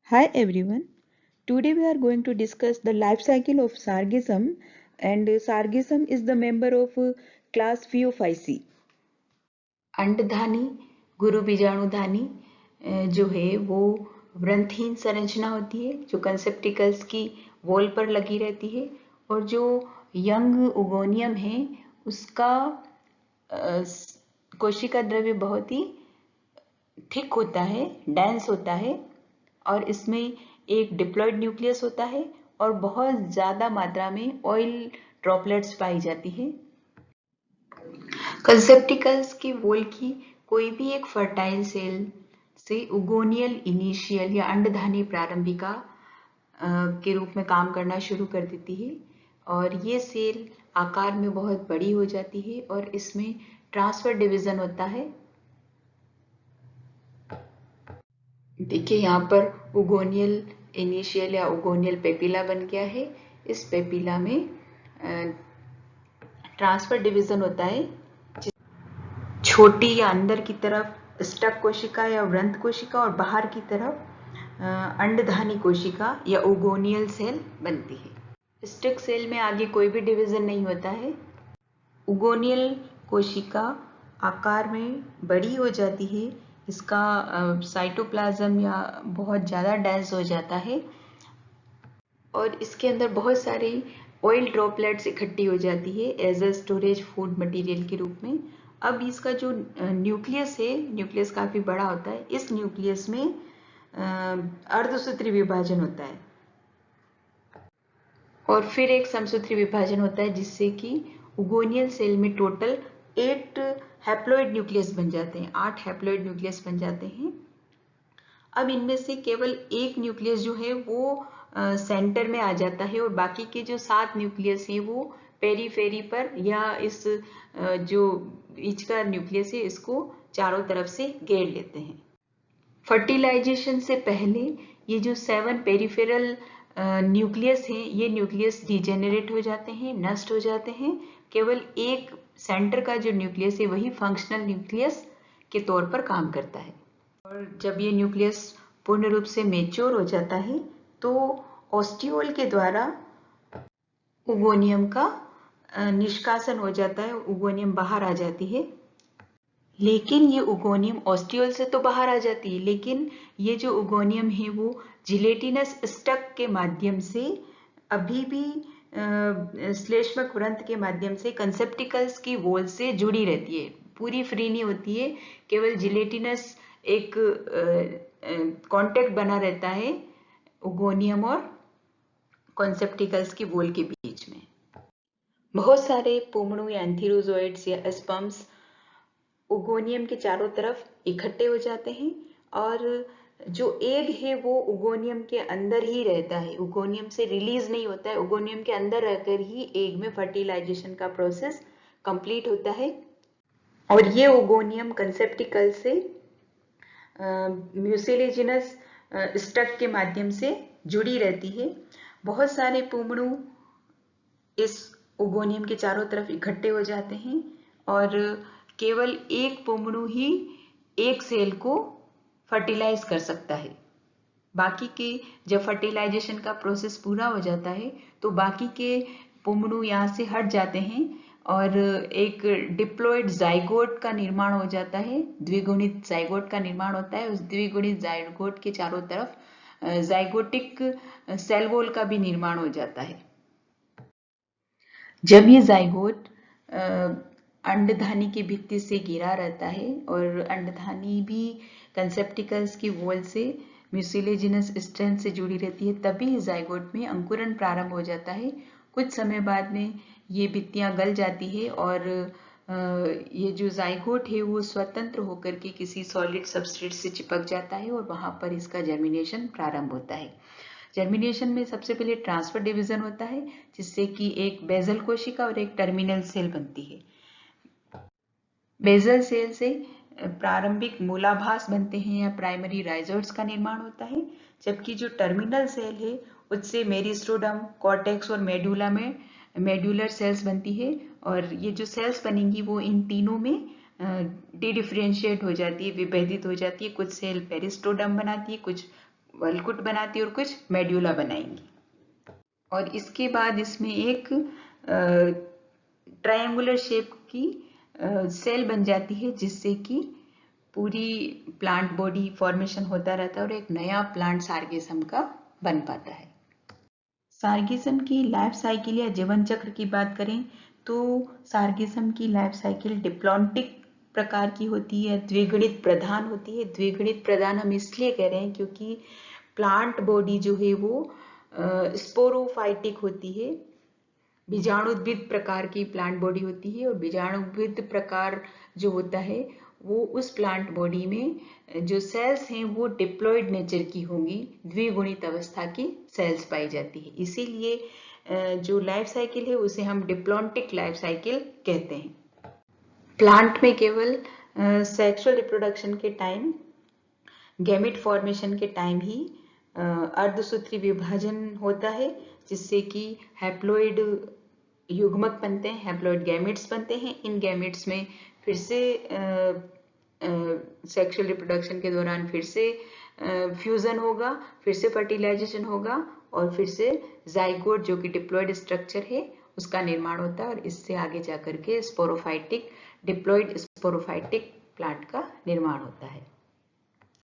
Hi everyone. Today we are going to discuss the life cycle of Sargassum, and Sargassum is the member of class Phaeophyceae. अंडधानी गुरु बीजाणुधानी जो है वो वृंतहीन संरचना होती है जो कंसेप्टिकल्स की वॉल पर लगी रहती है, और जो यंग उगोनियम है उसका कोशिका द्रव्य बहुत ही थिक होता है, डेंस होता है, और इसमें एक डिप्लॉयड न्यूक्लियस होता है और बहुत ज़्यादा मात्रा में ऑयल ड्रॉपलेट्स पाई जाती है। कंसेप्टिकल्स के वॉल की कोई भी एक फर्टाइल सेल से उगोनियल इनिशियल या अंडधानी प्रारंभिका के रूप में काम करना शुरू कर देती है, और ये सेल आकार में बहुत बड़ी हो जाती है और इसमें ट्रांसफर डिवीजन होता है। देखिए यहाँ पर उगोनियल इनिशियल या उगोनियल पेपिला बन गया है। इस पेपिला में ट्रांसफर डिवीजन होता है। छोटी या अंदर की तरफ स्टक कोशिका या वृंत कोशिका और बाहर की तरफ अंडधानी कोशिका या उगोनियल सेल बनती है। स्टिक सेल में आगे कोई भी डिवीजन नहीं होता है। उगोनियल कोशिका आकार में बड़ी हो जाती है, इसका साइटोप्लाज्म या बहुत ज़्यादा डेंस हो जाता है और इसके अंदर बहुत सारी ऑयल ड्रॉपलेट्स इकट्ठी हो जाती है as a storage food material के रूप में। अब इसका जो न्यूक्लियस है, न्यूक्लियस काफ़ी बड़ा होता है। इस न्यूक्लियस में अर्धसूत्री विभाजन होता है और फिर एक समसूत्री विभाजन होता है, जिससे कि उगोनियल सेल में टोटल 8 हैप्लॉइड न्यूक्लियस बन जाते हैं, 8 हैप्लॉइड न्यूक्लियस बन जाते हैं। अब इनमें से केवल एक न्यूक्लियस जो है वो सेंटर में आ जाता है और बाकी के जो 7 न्यूक्लियस हैं वो पेरीफेरी पर या इस जो बीच का न्यूक्लियस है इसको चारों तरफ से घेर लेते हैं। फर्टिलाइजेशन से पहले ये जो 7 पेरिफेरल न्यूक्लियस हैं, ये न्यूक्लियस डिजेनरेट हो जाते हैं, नष्ट हो जाते हैं। केवल एक सेंटर का जो न्यूक्लियस है वही फंक्शनल न्यूक्लियस के तौर पर काम करता है। और जब ये न्यूक्लियस पूर्ण रूप से मेच्योर हो जाता है तो ऑस्टियोल के द्वारा उगोनियम का निष्कासन हो जाता है, उगोनियम बाहर आ जाती है। लेकिन ये उगोनियम ऑस्टियोल से तो बाहर आ जाती है, लेकिन ये जो उगोनियम है वो जिलेटिनस स्टक के माध्यम से अभी भी श्लेष्मक वृंत के माध्यम से कंसेप्टिकल्स की वॉल से जुड़ी रहती है, पूरी फ्री नहीं होती है। केवल जिलेटिनस एक कांटेक्ट बना रहता है उगोनियम और कॉन्सेप्टिकल्स की वॉल के बीच में। बहुत सारे पोमड़ू या एंथीरोजोइड्स या स्पर्म्स उगोनियम के चारों तरफ इकट्ठे हो जाते हैं और जो एग है वो उगोनियम के अंदर ही रहता है, उगोनियम से रिलीज नहीं होता है। उगोनियम के अंदर रहकर ही एग में फर्टिलाइजेशन का प्रोसेस कंप्लीट होता है और ये उगोनियम कंसेप्टिकल से म्यूसिलेजिनस स्टक के माध्यम से जुड़ी रहती है। बहुत सारे पुमड़ू इस उगोनियम के चारों तरफ इकट्ठे हो जाते हैं और केवल एक पुमड़ू ही एक सेल को फर्टिलाइज कर सकता है। बाकी के जब फर्टिलाइजेशन का प्रोसेस पूरा हो जाता है तो बाकी के पुमड़ू यहाँ से हट जाते हैं और एक डिप्लॉयड जाइगोट का निर्माण हो जाता है, द्विगुणित जाइगोट का निर्माण होता है। उस द्विगुणित जाइगोट के चारों तरफ जाइगोटिक सेल वॉल का भी निर्माण हो जाता है। जब ये जाइगोट अंडधानी की भित्ति से घिरा रहता है और अंडधानी भी कंसेप्टिकल्स की वॉल से म्यूसिलेजिनस स्ट्रैंड से जुड़ी रहती है, तभी जाइगोट में अंकुरण प्रारंभ हो जाता है। कुछ समय बाद में ये भित्तियां गल जाती है और ये जो जाइगोट है वो स्वतंत्र होकर के किसी सॉलिड सबस्ट्रेट से चिपक जाता है और वहां पर इसका जर्मिनेशन प्रारंभ होता है। जर्मिनेशन में सबसे पहले ट्रांसफर डिवीजन होता है, जिससे कि एक बेजल कोशिका और एक टर्मिनल सेल बनती है। बेजल सेल से प्रारंभिक मूलाभास बनते हैं या प्राइमरी राइजोइड्स का निर्माण होता है, जबकि जो टर्मिनल सेल है उससे मेरिस्टेम, कॉर्टेक्स और मेडुला में मेडुलर सेल्स बनती है और ये जो सेल्स बनेंगी वो इन तीनों में डिफरेंशिएट हो जाती है, विभेदित हो जाती है। कुछ सेल पेरिस्टोडम बनाती है, कुछ वल्कुट बनाती है और कुछ मेड्यूला बनाएंगी। और इसके बाद इसमें एक ट्रायंगुलर शेप की सेल बन जाती है, जिससे कि पूरी प्लांट बॉडी फॉर्मेशन होता रहता है और एक नया प्लांट सार्गेसम का बन पाता है। सार्गेसम की लाइफ साइकिल या जीवन चक्र की बात करें तो सार्गेसम की लाइफ साइकिल डिप्लॉन्टिक प्रकार की होती है, द्विगुणित प्रधान होती है। द्विगुणित प्रधान हम इसलिए कह रहे हैं क्योंकि प्लांट बॉडी जो है वो स्पोरोफाइटिक होती है, बीजाणुद्भिद प्रकार की प्लांट बॉडी होती है। और बीजाणुद्भिद प्रकार जो होता है वो उस प्लांट बॉडी में जो सेल्स हैं वो डिप्लॉयड नेचर की होंगी, द्विगुणित अवस्था की सेल्स पाई जाती है। इसीलिए जो लाइफ साइकिल है उसे हम डिप्लॉन्टिक लाइफ साइकिल कहते हैं। प्लांट में केवल सेक्सुअल रिप्रोडक्शन के टाइम, गैमेट फॉर्मेशन के टाइम ही अर्धसूत्री विभाजन होता है, जिससे कि हैप्लॉइड युग्मक बनते हैं, हैप्लॉइड गैमेट्स बनते हैं। इन गैमेट्स में फिर से सेक्सुअल रिप्रोडक्शन के दौरान फिर से फ्यूजन होगा, फिर से फर्टिलाइजेशन होगा और फिर से जाइगोट जो कि डिप्लॉइड स्ट्रक्चर है उसका निर्माण होता है और इससे आगे जाकर के स्पोरोफाइटिक डिप्लॉइड स्पोरोफाइटिक प्लांट का निर्माण होता है।